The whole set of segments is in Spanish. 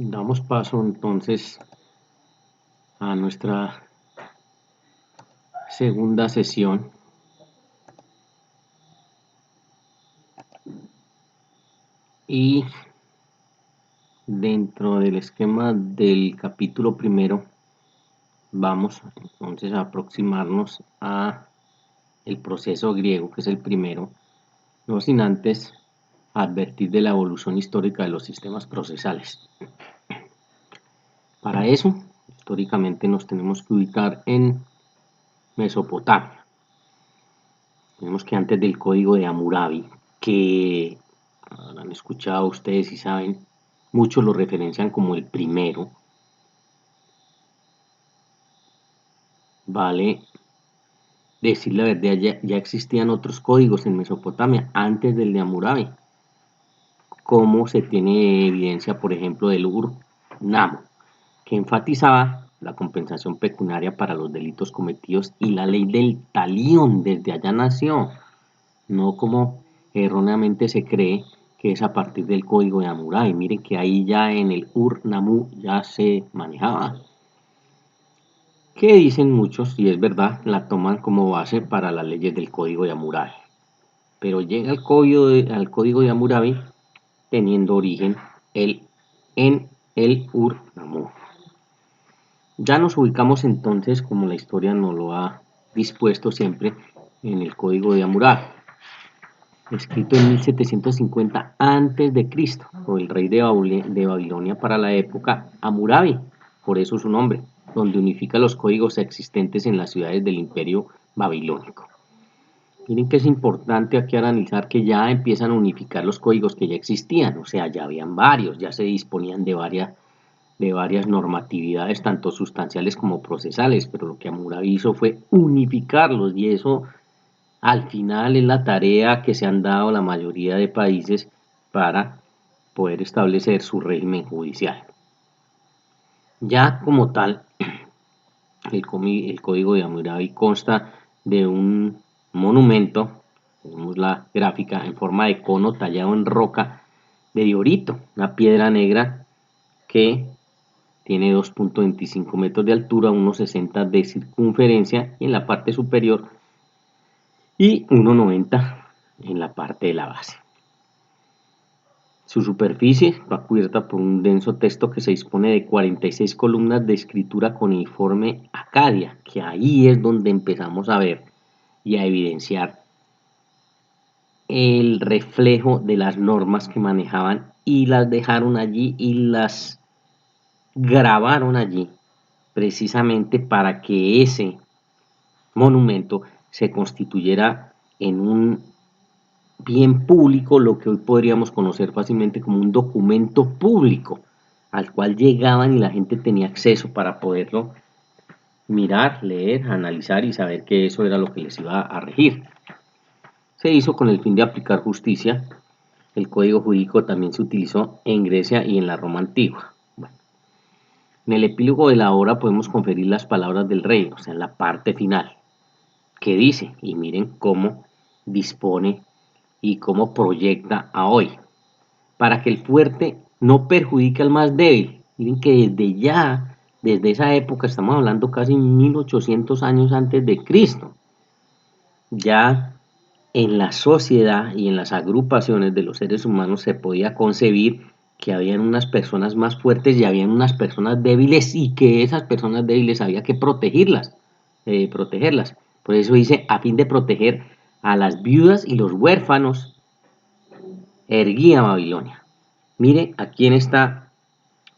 Damos paso entonces a nuestra segunda sesión y dentro del esquema del capítulo primero vamos entonces a aproximarnos a el proceso griego, que es el primero, no sin antes advertir de la evolución histórica de los sistemas procesales. Para eso, históricamente nos tenemos que ubicar en Mesopotamia. Tenemos que antes del código de Hammurabi, que han escuchado ustedes y saben, muchos lo referencian como el primero, vale decir la verdad, ya existían otros códigos en Mesopotamia antes del de Hammurabi, como se tiene evidencia, por ejemplo, del Ur-Nammu, que enfatizaba la compensación pecuniaria para los delitos cometidos y la ley del talión, desde allá nació, no como erróneamente se cree que es a partir del código de Hammurabi. Miren que ahí ya en el Ur-Nammu ya se manejaba. Que dicen muchos, y es verdad, la toman como base para las leyes del código de Hammurabi. Pero llega al código de Hammurabi teniendo origen en el Ur-Nammu. Ya nos ubicamos entonces, como la historia nos lo ha dispuesto siempre, en el código de Hammurabi, escrito en 1750 a.C. por el rey de Babilonia para la época, Hammurabi, por eso su nombre, donde unifica los códigos existentes en las ciudades del imperio babilónico. Miren que es importante aquí analizar que ya empiezan a unificar los códigos que ya existían, o sea, ya habían varios, ya se disponían de varias normatividades, tanto sustanciales como procesales, pero lo que Hammurabi hizo fue unificarlos, y eso al final es la tarea que se han dado la mayoría de países para poder establecer su régimen judicial. Ya como tal, el código de Hammurabi consta de un monumento, tenemos la gráfica en forma de cono tallado en roca de diorito, una piedra negra que tiene 2.25 metros de altura, 1.60 de circunferencia en la parte superior y 1.90 en la parte de la base. Su superficie va cubierta por un denso texto que se dispone de 46 columnas de escritura cuneiforme acadia, que ahí es donde empezamos a ver y a evidenciar el reflejo de las normas que manejaban y las dejaron allí y las grabaron allí precisamente para que ese monumento se constituyera en un bien público, lo que hoy podríamos conocer fácilmente como un documento público, al cual llegaban y la gente tenía acceso para poderlo mirar, leer, analizar y saber que eso era lo que les iba a regir. Se hizo con el fin de aplicar justicia. El código jurídico también se utilizó en Grecia y en la Roma antigua. Bueno, en el epílogo de la obra podemos conferir las palabras del rey, o sea, en la parte final, que dice, y miren cómo dispone y cómo proyecta a hoy, para que el fuerte no perjudique al más débil. Miren que desde esa época, estamos hablando casi 1800 años antes de Cristo, ya en la sociedad y en las agrupaciones de los seres humanos se podía concebir que habían unas personas más fuertes y habían unas personas débiles, y que esas personas débiles había que protegerlas. Por eso dice, a fin de proteger a las viudas y los huérfanos, erguía Babilonia. Mire a quién está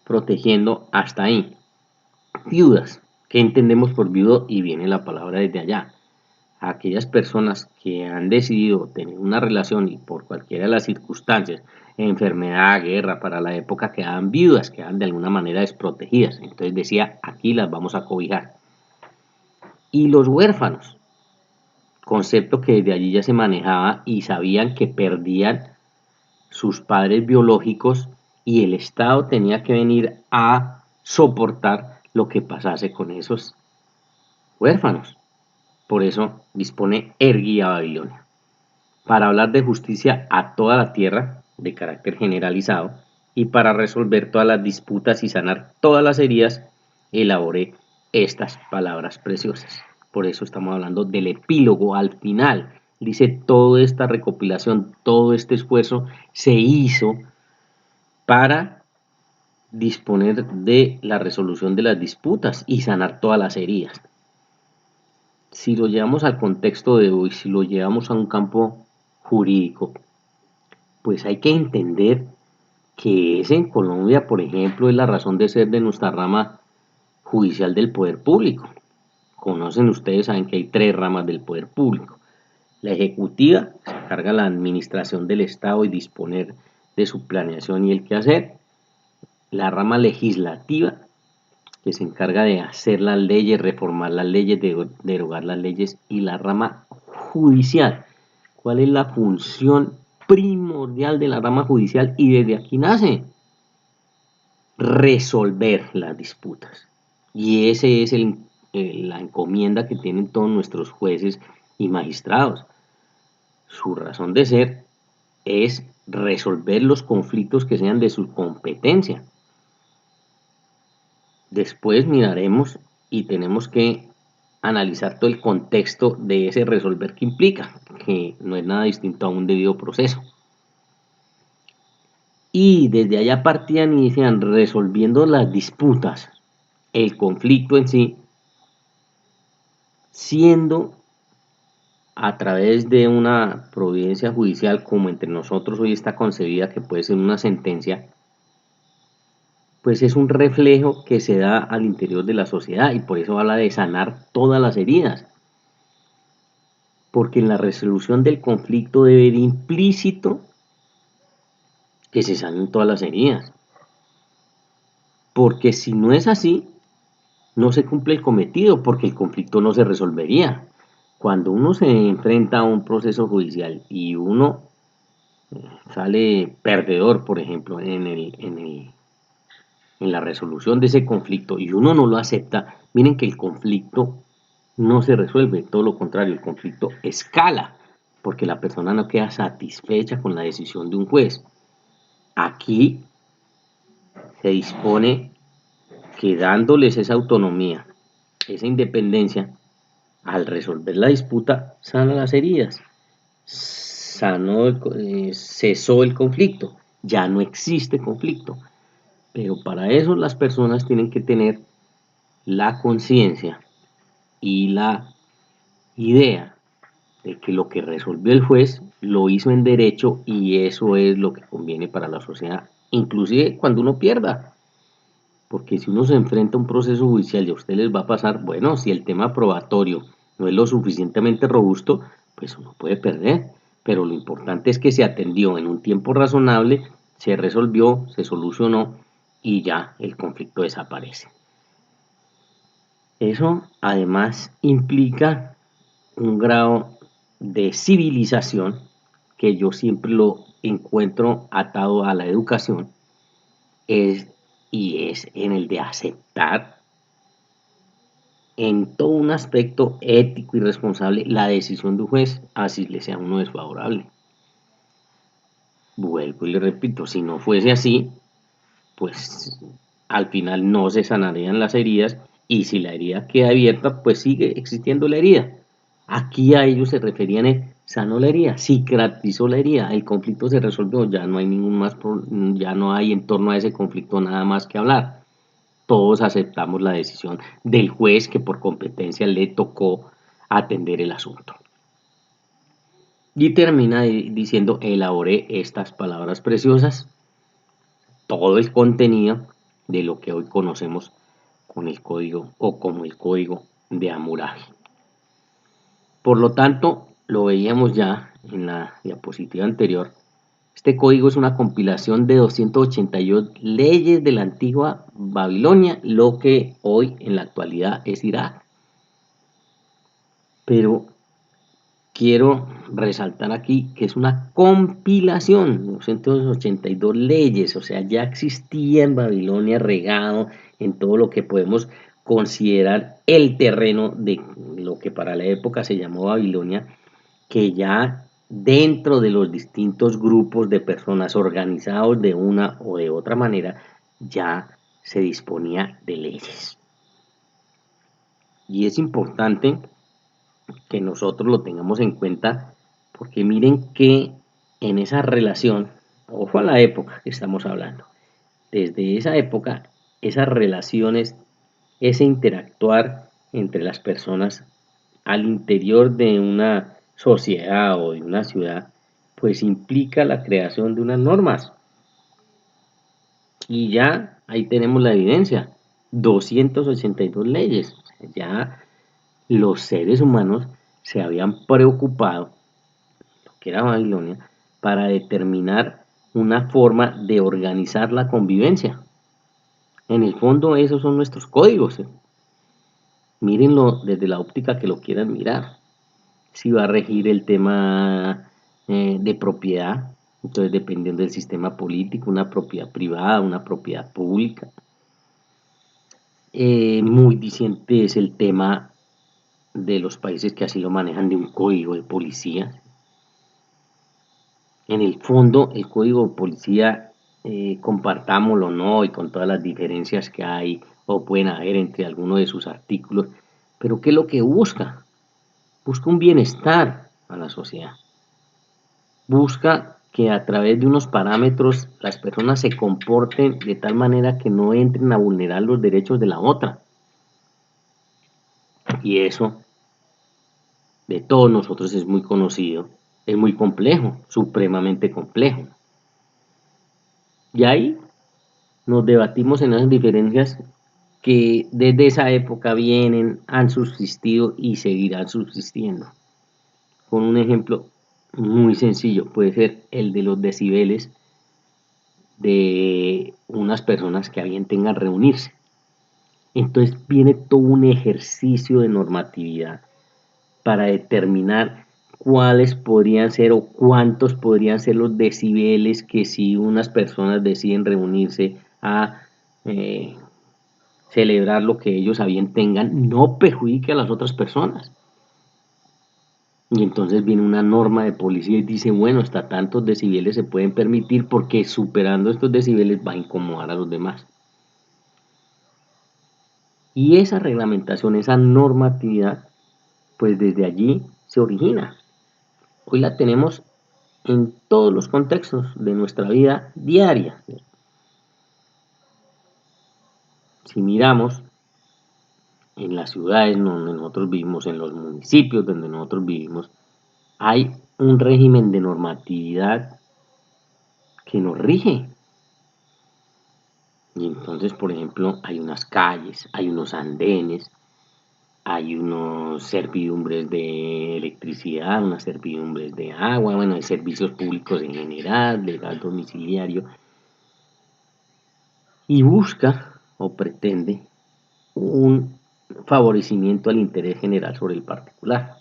protegiendo hasta ahí. Viudas. ¿Qué entendemos por viudo? Y viene la palabra desde allá. A aquellas personas que han decidido tener una relación y por cualquiera de las circunstancias, enfermedad, guerra, para la época, quedaban viudas, quedaban de alguna manera desprotegidas. Entonces decía, aquí las vamos a cobijar. Y los huérfanos, concepto que desde allí ya se manejaba y sabían que perdían sus padres biológicos y el Estado tenía que venir a soportar lo que pasase con esos huérfanos. Por eso dispone erguía Babilonia, para hablar de justicia a toda la tierra de carácter generalizado, y para resolver todas las disputas y sanar todas las heridas, elaboré estas palabras preciosas. Por eso estamos hablando del epílogo al final. Dice, toda esta recopilación, todo este esfuerzo se hizo para disponer de la resolución de las disputas y sanar todas las heridas. Si lo llevamos al contexto de hoy, si lo llevamos a un campo jurídico, pues hay que entender que es en Colombia, por ejemplo, es la razón de ser de nuestra rama judicial del poder público. Conocen ustedes, saben que hay tres ramas del poder público. La ejecutiva se encarga de la administración del Estado y disponer de su planeación y el quehacer. La rama legislativa, que se encarga de hacer las leyes, reformar las leyes, derogar las leyes. Y la rama judicial, ¿cuál es la función primordial de la rama judicial? Y desde aquí nace resolver las disputas. Y ese es la encomienda que tienen todos nuestros jueces y magistrados. Su razón de ser es resolver los conflictos que sean de su competencia. Después miraremos y tenemos que analizar todo el contexto de ese resolver que implica, que no es nada distinto a un debido proceso. Y desde allá partían y decían, resolviendo las disputas, el conflicto en sí, siendo a través de una providencia judicial como entre nosotros hoy está concebida, que puede ser una sentencia, pues es un reflejo que se da al interior de la sociedad y por eso habla de sanar todas las heridas. Porque en la resolución del conflicto debe ir implícito que se sanen todas las heridas. Porque si no es así, no se cumple el cometido, porque el conflicto no se resolvería. Cuando uno se enfrenta a un proceso judicial y uno sale perdedor, por ejemplo, en la resolución de ese conflicto y uno no lo acepta, miren que el conflicto no se resuelve, todo lo contrario, el conflicto escala, porque la persona no queda satisfecha con la decisión de un juez. Aquí se dispone que dándoles esa autonomía, esa independencia, al resolver la disputa, sana las heridas, cesó el conflicto, ya no existe conflicto. Pero para eso las personas tienen que tener la conciencia y la idea de que lo que resolvió el juez lo hizo en derecho y eso es lo que conviene para la sociedad, inclusive cuando uno pierda. Porque si uno se enfrenta a un proceso judicial y a usted les va a pasar, bueno, si el tema probatorio no es lo suficientemente robusto, pues uno puede perder. Pero lo importante es que se atendió en un tiempo razonable, se resolvió, se solucionó y ya el conflicto desaparece. Eso además implica un grado de civilización que yo siempre lo encuentro atado a la educación es, y es en el de aceptar en todo un aspecto ético y responsable la decisión de un juez, así le sea a uno desfavorable. Vuelvo y le repito, si no fuese así, pues al final no se sanarían las heridas y si la herida queda abierta, pues sigue existiendo la herida. Aquí a ellos se referían en sanó la herida, cicatrizó la herida, el conflicto se resolvió, ya no hay ningún más, ya no hay en torno a ese conflicto nada más que hablar. Todos aceptamos la decisión del juez que por competencia le tocó atender el asunto. Y termina diciendo, elaboré estas palabras preciosas, todo el contenido de lo que hoy conocemos con el código o como el código de Hammurabi. Por lo tanto, lo veíamos ya en la diapositiva anterior, este código es una compilación de 288 leyes de la antigua Babilonia, lo que hoy en la actualidad es Irak. Pero quiero resaltar aquí que es una compilación de 282 leyes, o sea, ya existía en Babilonia regado en todo lo que podemos considerar el terreno de lo que para la época se llamó Babilonia, que ya dentro de los distintos grupos de personas organizados de una o de otra manera, ya se disponía de leyes. Y es importante que nosotros lo tengamos en cuenta porque miren que en esa relación, ojo a la época que estamos hablando, desde esa época, esas relaciones, ese interactuar entre las personas al interior de una sociedad o de una ciudad, pues implica la creación de unas normas. Y ya ahí tenemos la evidencia, 282 leyes. Ya los seres humanos se habían preocupado, lo que era Babilonia, para determinar una forma de organizar la convivencia. En el fondo esos son nuestros códigos. Mírenlo desde la óptica que lo quieran mirar. Si va a regir el tema de propiedad, entonces dependiendo del sistema político, una propiedad privada, una propiedad pública. Muy diciente es el tema de los países que así lo manejan de un código de policía. En el fondo, el código de policía, compartámoslo o no, y con todas las diferencias que hay o pueden haber entre algunos de sus artículos, pero ¿qué es lo que busca? Busca un bienestar a la sociedad. Busca que a través de unos parámetros las personas se comporten de tal manera que no entren a vulnerar los derechos de la otra. Y eso de todos nosotros es muy conocido, es muy complejo, supremamente complejo. Y ahí nos debatimos en esas diferencias que desde esa época vienen, han subsistido y seguirán subsistiendo. Con un ejemplo muy sencillo, puede ser el de los decibeles de unas personas que alguien tenga reunirse. Entonces viene todo un ejercicio de normatividad para determinar cuáles podrían ser o cuántos podrían ser los decibeles que si unas personas deciden reunirse a celebrar lo que ellos a bien tengan, no perjudique a las otras personas. Y entonces viene una norma de policía y dice, bueno, hasta tantos decibeles se pueden permitir porque superando estos decibeles va a incomodar a los demás. Y esa reglamentación, esa normatividad, pues desde allí se origina. Hoy la tenemos en todos los contextos de nuestra vida diaria. Si miramos en las ciudades donde nosotros vivimos, en los municipios donde nosotros vivimos, hay un régimen de normatividad que nos rige. Y entonces, por ejemplo, hay unas calles, hay unos andenes, hay unos servidumbres de electricidad, unas servidumbres de agua, bueno, de servicios públicos en general, de gas domiciliario, y busca o pretende un favorecimiento al interés general sobre el particular.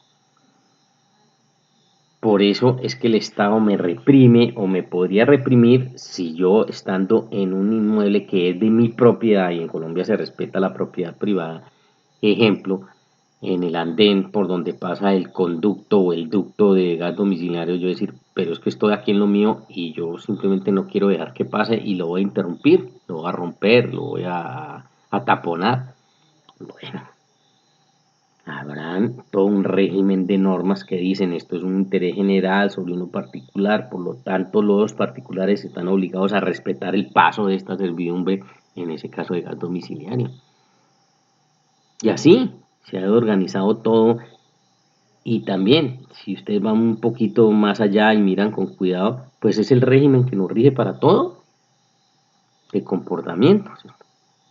Por eso es que el Estado me reprime o me podría reprimir si yo estando en un inmueble que es de mi propiedad y en Colombia se respeta la propiedad privada, ejemplo, en el andén por donde pasa el conducto o el ducto de gas domiciliario, yo decir, pero es que estoy aquí en lo mío y yo simplemente no quiero dejar que pase y lo voy a interrumpir, lo voy a romper, lo voy a taponar. Bueno, habrán todo un régimen de normas que dicen esto es un interés general sobre uno particular, por lo tanto los particulares están obligados a respetar el paso de esta servidumbre, en ese caso de gas domiciliario. Y así se ha organizado todo y también, si ustedes van un poquito más allá y miran con cuidado, pues es el régimen que nos rige para todo, de comportamientos,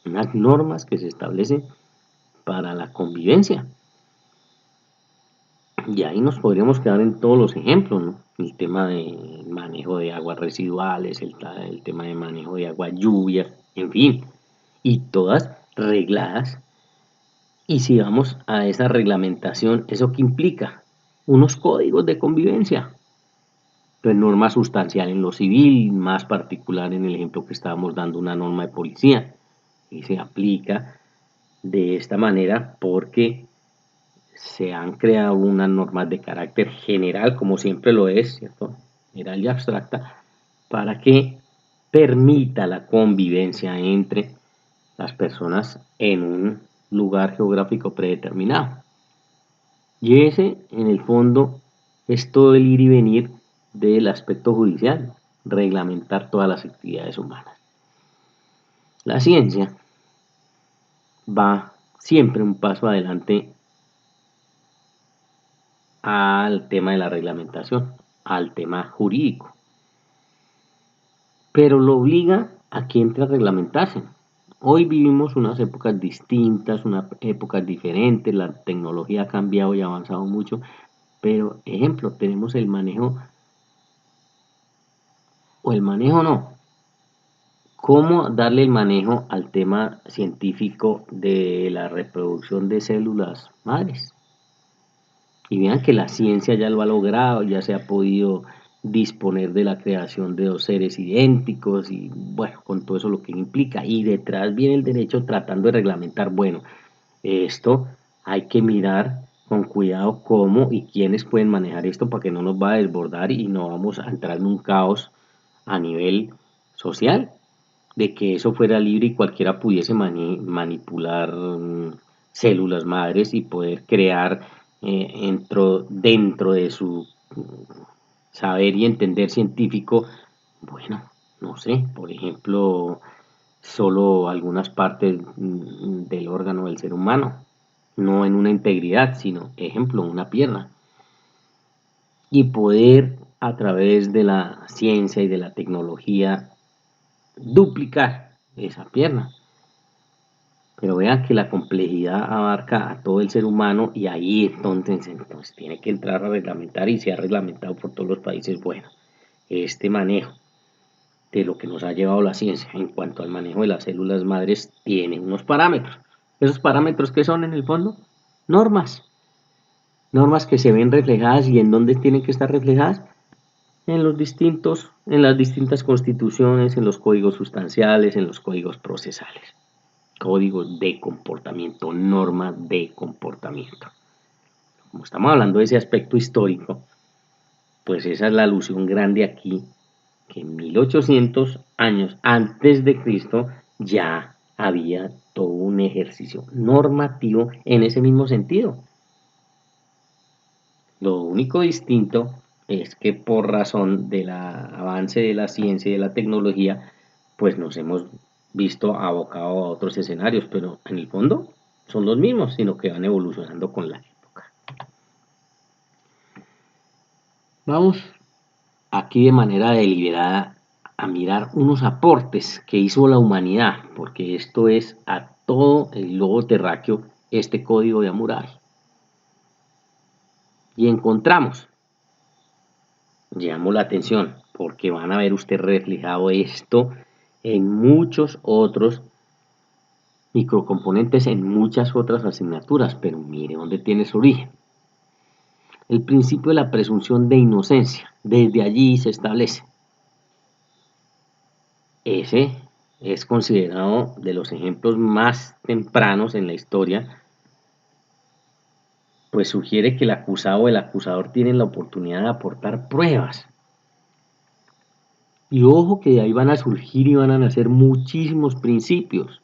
unas normas que se establecen para la convivencia. Y ahí nos podríamos quedar en todos los ejemplos, ¿no? El tema de manejo de aguas residuales, el tema de manejo de agua lluvia, en fin, y todas regladas. Y si vamos a esa reglamentación, ¿eso qué implica? Unos códigos de convivencia. Entonces, norma sustancial en lo civil, más particular en el ejemplo que estábamos dando, una norma de policía. Y se aplica de esta manera porque se han creado unas normas de carácter general, como siempre lo es, ¿cierto? General y abstracta, para que permita la convivencia entre las personas en un lugar geográfico predeterminado. Y ese, en el fondo, es todo el ir y venir del aspecto judicial, reglamentar todas las actividades humanas. La ciencia va siempre un paso adelante al tema de la reglamentación, al tema jurídico, pero lo obliga a que entre a reglamentarse. Hoy vivimos unas épocas distintas, unas épocas diferentes, la tecnología ha cambiado y ha avanzado mucho, pero ejemplo, tenemos el manejo, o el manejo no, cómo darle el manejo al tema científico de la reproducción de células madres. Y vean que la ciencia ya lo ha logrado, ya se ha podido disponer de la creación de dos seres idénticos y bueno, con todo eso lo que implica. Y detrás viene el derecho tratando de reglamentar, bueno, esto hay que mirar con cuidado cómo y quiénes pueden manejar esto para que no nos va a desbordar y no vamos a entrar en un caos a nivel social, de que eso fuera libre y cualquiera pudiese manipular células madres y poder crear dentro de su saber y entender científico, bueno, no sé, por ejemplo, solo algunas partes del órgano del ser humano, no en una integridad, sino, ejemplo, una pierna. Y poder a través de la ciencia y de la tecnología duplicar esa pierna. Pero vean que la complejidad abarca a todo el ser humano y ahí entonces tiene que entrar a reglamentar y se ha reglamentado por todos los países. Bueno, este manejo de lo que nos ha llevado la ciencia en cuanto al manejo de las células madres tiene unos parámetros. ¿Esos parámetros qué son en el fondo? Normas. Normas que se ven reflejadas y en dónde tienen que estar reflejadas en las distintas constituciones, en los códigos sustanciales, en los códigos procesales. Códigos de comportamiento, normas de comportamiento. Como estamos hablando de ese aspecto histórico, pues esa es la alusión grande aquí, que en 1800 años antes de Cristo ya había todo un ejercicio normativo en ese mismo sentido. Lo único distinto es que por razón del avance de la ciencia y de la tecnología, pues nos hemos visto abocados a otros escenarios, pero en el fondo son los mismos, sino que van evolucionando con la época. Vamos aquí de manera deliberada a mirar unos aportes que hizo la humanidad, porque esto es a todo el globo terráqueo este código de Hammurabi. Y encontramos, llamo la atención, porque van a ver usted reflejado esto en muchos otros microcomponentes, en muchas otras asignaturas, pero mire dónde tiene su origen. El principio de la presunción de inocencia, desde allí se establece. Ese es considerado de los ejemplos más tempranos en la historia, pues sugiere que el acusado o el acusador tienen la oportunidad de aportar pruebas. Y ojo que de ahí van a surgir y van a nacer muchísimos principios.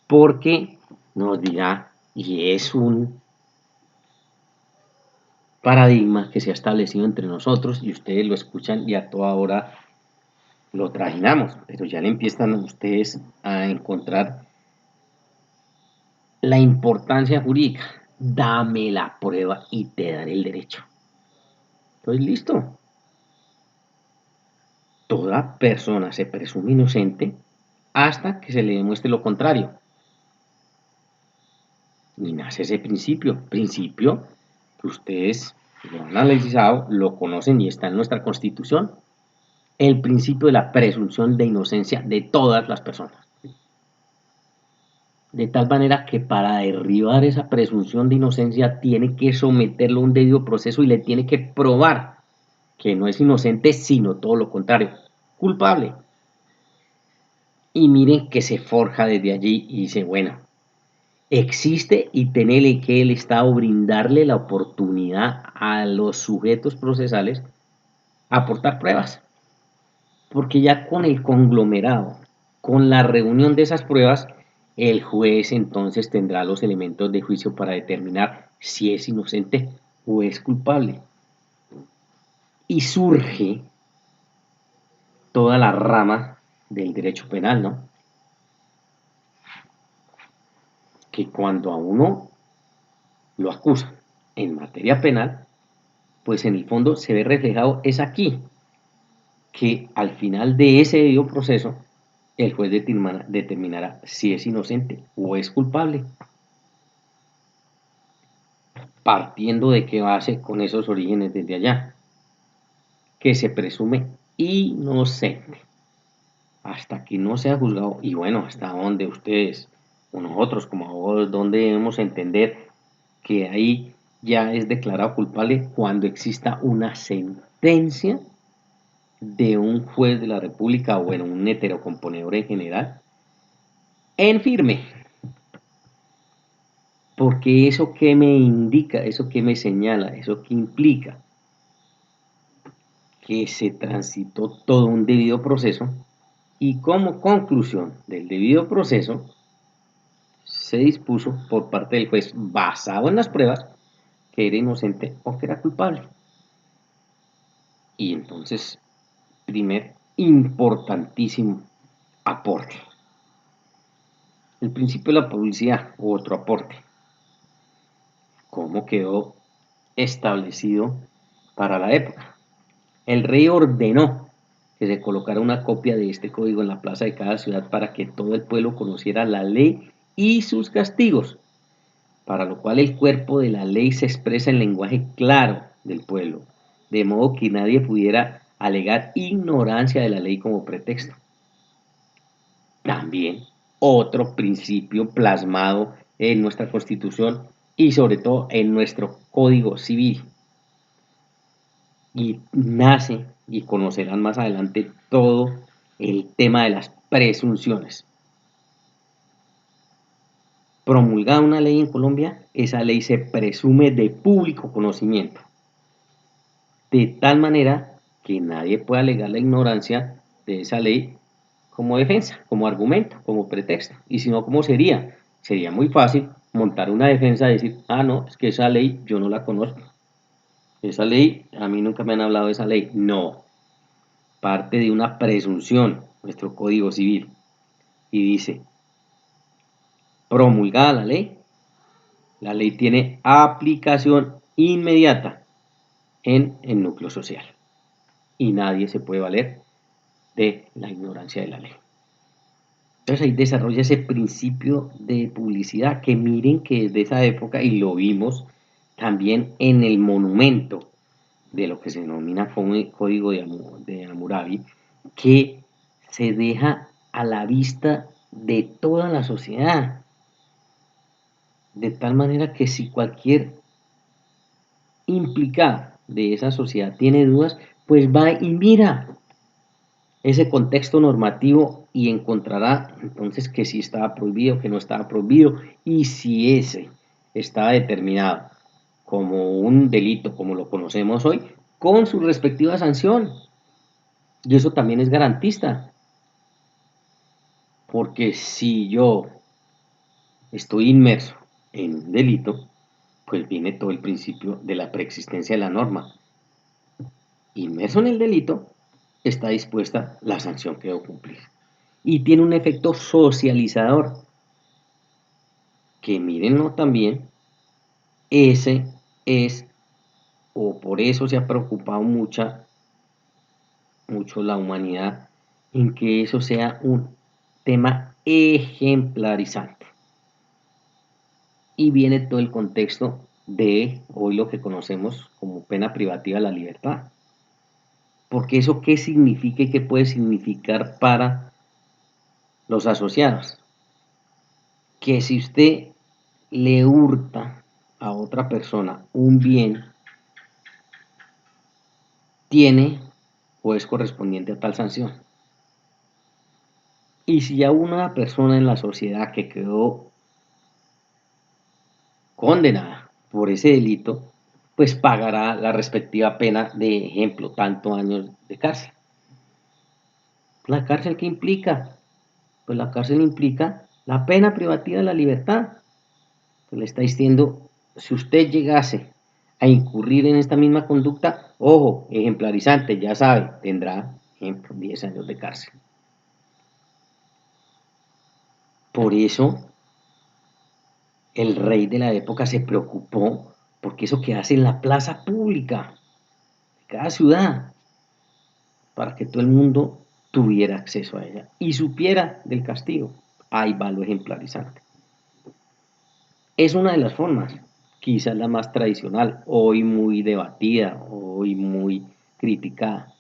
Porque nos dirá, y es un paradigma que se ha establecido entre nosotros, y ustedes lo escuchan y a toda hora lo trajinamos, pero ya le empiezan ustedes a encontrar la importancia jurídica. Dame la prueba y te daré el derecho. Entonces, listo. Toda persona se presume inocente hasta que se le demuestre lo contrario. Y nace ese principio que ustedes lo han analizado, lo conocen y está en nuestra Constitución, el principio de la presunción de inocencia de todas las personas. De tal manera que para derribar esa presunción de inocencia tiene que someterlo a un debido proceso y le tiene que probar que no es inocente, sino todo lo contrario, culpable. Y miren que se forja desde allí y dice, bueno, existe y tiene que el Estado brindarle la oportunidad a los sujetos procesales a aportar pruebas, porque ya con el conglomerado, con la reunión de esas pruebas, el juez entonces tendrá los elementos de juicio para determinar si es inocente o es culpable. Y surge toda la rama del derecho penal, ¿no? Que cuando a uno lo acusan en materia penal, pues en el fondo se ve reflejado es aquí, que al final de ese debido proceso, el juez determinará si es inocente o es culpable, partiendo de qué base con esos orígenes desde allá, que se presume inocente hasta que no sea juzgado. Y bueno, hasta donde ustedes o nosotros como abogados, donde debemos entender que ahí ya es declarado culpable cuando exista una sentencia de un juez de la República o bueno, un heterocomponedor en general en firme. Porque eso que me indica, eso que me señala, eso que implica que se transitó todo un debido proceso y como conclusión del debido proceso se dispuso por parte del juez, basado en las pruebas, que era inocente o que era culpable. Y entonces, primer importantísimo aporte. El principio de la publicidad, otro aporte. ¿Cómo quedó establecido para la época? El rey ordenó que se colocara una copia de este código en la plaza de cada ciudad para que todo el pueblo conociera la ley y sus castigos, para lo cual el cuerpo de la ley se expresa en lenguaje claro del pueblo, de modo que nadie pudiera alegar ignorancia de la ley como pretexto. También otro principio plasmado en nuestra Constitución y sobre todo en nuestro Código Civil. Y nace, y conocerán más adelante, todo el tema de las presunciones. Promulgada una ley en Colombia, esa ley se presume de público conocimiento, de tal manera que nadie puede alegar la ignorancia de esa ley como defensa, como argumento, como pretexto. Y si no, ¿cómo sería? Sería muy fácil montar una defensa y decir, ah, no, es que esa ley yo no la conozco. Esa ley, a mí nunca me han hablado de esa ley. No, parte de una presunción, nuestro Código Civil, y dice, promulgada la ley tiene aplicación inmediata en el núcleo social y nadie se puede valer de la ignorancia de la ley. Entonces ahí desarrolla ese principio de publicidad que miren que desde esa época, y lo vimos también en el monumento de lo que se denomina como Código de Hammurabi, que se deja a la vista de toda la sociedad, de tal manera que si cualquier implicado de esa sociedad tiene dudas, pues va y mira ese contexto normativo y encontrará entonces que sí estaba prohibido, que no estaba prohibido, y si ese estaba determinado como un delito, como lo conocemos hoy, con su respectiva sanción. Y eso también es garantista, porque si yo estoy inmerso en un delito, pues viene todo el principio de la preexistencia de la norma. Inmerso en el delito, está dispuesta la sanción que debo cumplir. Y tiene un efecto socializador, que mírenlo también, ese es, o por eso se ha preocupado mucho la humanidad, en que eso sea un tema ejemplarizante. Y viene todo el contexto de hoy lo que conocemos como pena privativa de la libertad. Porque eso qué significa y qué puede significar para los asociados. Que si usted le hurta a otra persona un bien, tiene o es correspondiente a tal sanción. Y si a una persona en la sociedad que quedó condenada por ese delito, pues pagará la respectiva pena de ejemplo, tantos años de cárcel. ¿La cárcel qué implica? Pues la cárcel implica la pena privativa de la libertad. Pues le está diciendo, si usted llegase a incurrir en esta misma conducta, ojo, ejemplarizante, ya sabe, tendrá, ejemplo, 10 años de cárcel. Por eso el rey de la época se preocupó porque eso quedase en la plaza pública de cada ciudad, para que todo el mundo tuviera acceso a ella y supiera del castigo. Ahí va lo ejemplarizante. Es una de las formas, quizás la más tradicional, hoy muy debatida, hoy muy criticada.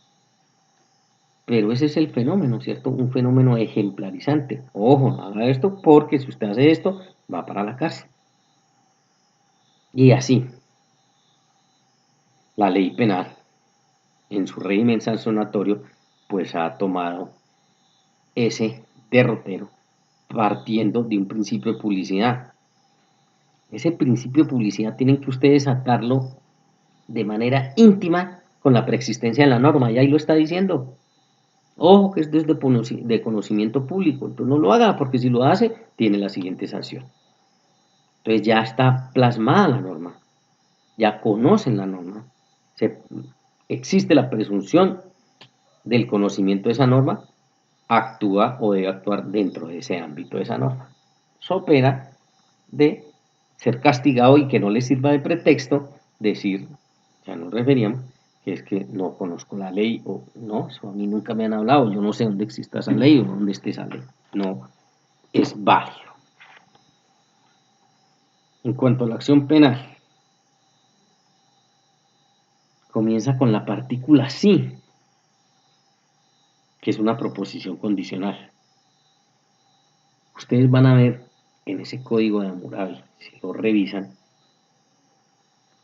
Pero ese es el fenómeno, ¿cierto? Un fenómeno ejemplarizante. Ojo, no haga esto porque si usted hace esto, va para la cárcel. Y así, la ley penal, en su régimen sancionatorio, pues ha tomado ese derrotero partiendo de un principio de publicidad. Ese principio de publicidad tienen que ustedes atarlo de manera íntima con la preexistencia de la norma, y ahí lo está diciendo. Ojo que es desde de conocimiento público, entonces no lo haga, porque si lo hace, tiene la siguiente sanción. Entonces ya está plasmada la norma, ya conocen la norma, se, existe la presunción del conocimiento de esa norma, actúa o debe actuar dentro de ese ámbito de esa norma. So pena de ser castigado y que no le sirva de pretexto decir, ya nos referíamos, que es que no conozco la ley o no, eso a mí nunca me han hablado, yo no sé dónde exista esa ley o dónde esté esa ley. No es válido. En cuanto a la acción penal, comienza con la partícula sí, que es una proposición condicional. Ustedes van a ver en ese código de Hammurabi, si lo revisan,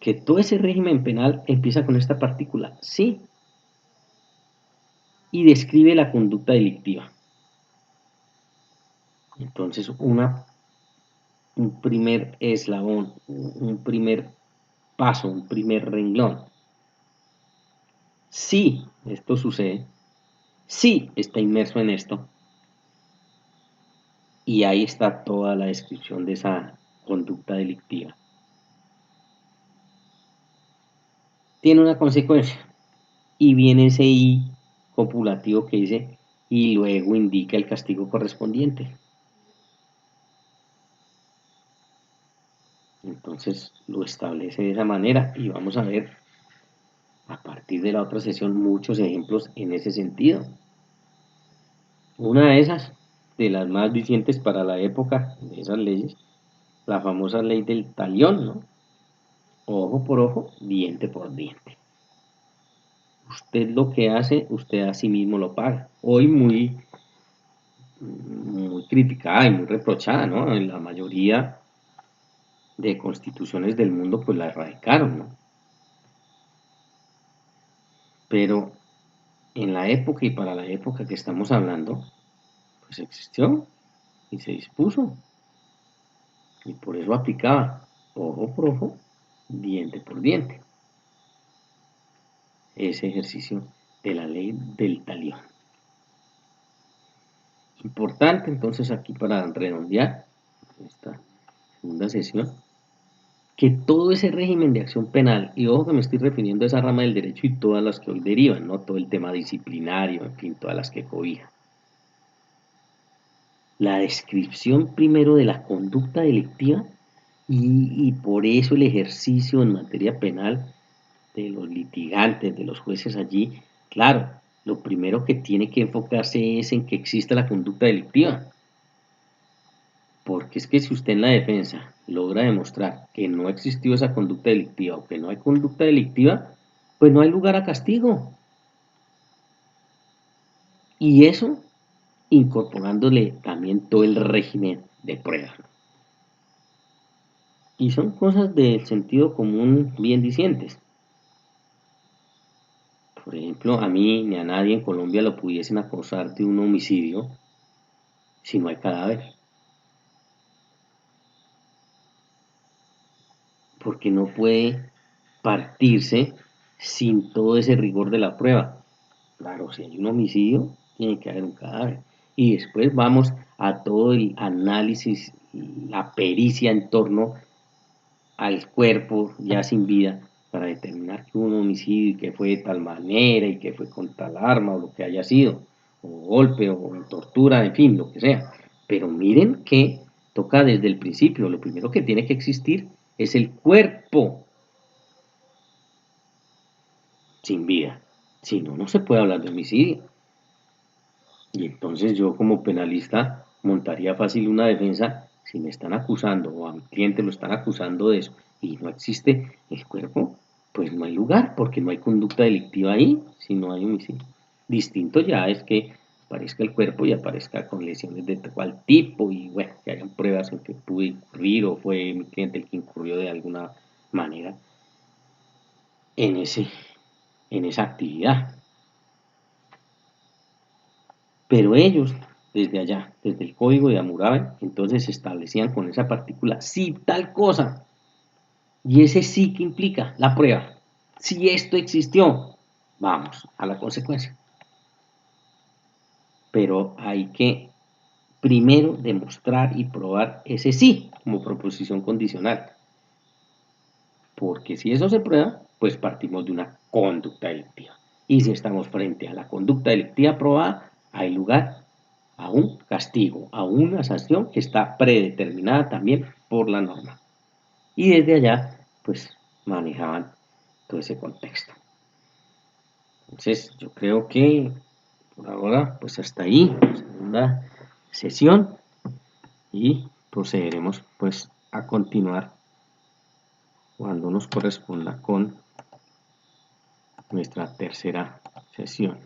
que todo ese régimen penal empieza con esta partícula sí y describe la conducta delictiva. Entonces, un primer eslabón, un primer paso, un primer renglón. Si esto sucede, si está inmerso en esto, y ahí está toda la descripción de esa conducta delictiva. Tiene una consecuencia, y viene ese I copulativo que dice, y luego indica el castigo correspondiente. Entonces lo establece de esa manera y vamos a ver a partir de la otra sesión muchos ejemplos en ese sentido. Una de esas, de las más vigentes para la época de esas leyes, la famosa ley del talión, ¿no? Ojo por ojo, diente por diente. Usted lo que hace, usted a sí mismo lo paga. Hoy muy criticada y muy reprochada, ¿no? En la mayoría de constituciones del mundo pues la erradicaron, ¿no? Pero en la época y para la época que estamos hablando, pues existió y se dispuso y por eso aplicaba ojo por ojo, diente por diente, ese ejercicio de la ley del talión. Importante entonces aquí para redondear esta segunda sesión, que todo ese régimen de acción penal, y ojo que me estoy refiriendo a esa rama del derecho y todas las que hoy derivan, no todo el tema disciplinario, en fin, todas las que cobijan. La descripción primero de la conducta delictiva y por eso el ejercicio en materia penal de los litigantes, de los jueces allí, claro, lo primero que tiene que enfocarse es en que exista la conducta delictiva. Porque es que si usted en la defensa logra demostrar que no existió esa conducta delictiva o que no hay conducta delictiva, pues no hay lugar a castigo. Y eso incorporándole también todo el régimen de prueba. Y son cosas del sentido común bien dicientes. Por ejemplo, a mí ni a nadie en Colombia lo pudiesen acusar de un homicidio si no hay cadáver. porque no puede partirse sin todo ese rigor de la prueba. Claro, si hay un homicidio, tiene que haber un cadáver. Y después vamos a todo el análisis, la pericia en torno al cuerpo ya sin vida para determinar que hubo un homicidio y que fue de tal manera y que fue con tal arma o lo que haya sido, o golpe o tortura, en fin, lo que sea. Pero miren que toca desde el principio, lo primero que tiene que existir es el cuerpo sin vida. Si no, no se puede hablar de homicidio. Y entonces yo como penalista montaría fácil una defensa si me están acusando o a mi cliente lo están acusando de eso y no existe el cuerpo, pues no hay lugar porque no hay conducta delictiva ahí si no hay homicidio. Distinto ya es que aparezca el cuerpo y aparezca con lesiones de cual tipo y bueno, que hayan pruebas en que pude incurrir o fue mi cliente el que incurrió de alguna manera en, en esa actividad. Pero ellos, desde allá, desde el código de Hammurabi, entonces establecían con esa partícula sí tal cosa. Y ese sí que implica la prueba. Si esto existió, vamos a la consecuencia. Pero hay que primero demostrar y probar ese sí como proposición condicional. Porque si eso se prueba, pues partimos de una conducta delictiva. Y si estamos frente a la conducta delictiva probada, hay lugar a un castigo, a una sanción que está predeterminada también por la norma. Y desde allá, pues manejaban todo ese contexto. Entonces, yo creo que por ahora, pues hasta ahí, segunda sesión, y procederemos pues a continuar cuando nos corresponda con nuestra tercera sesión.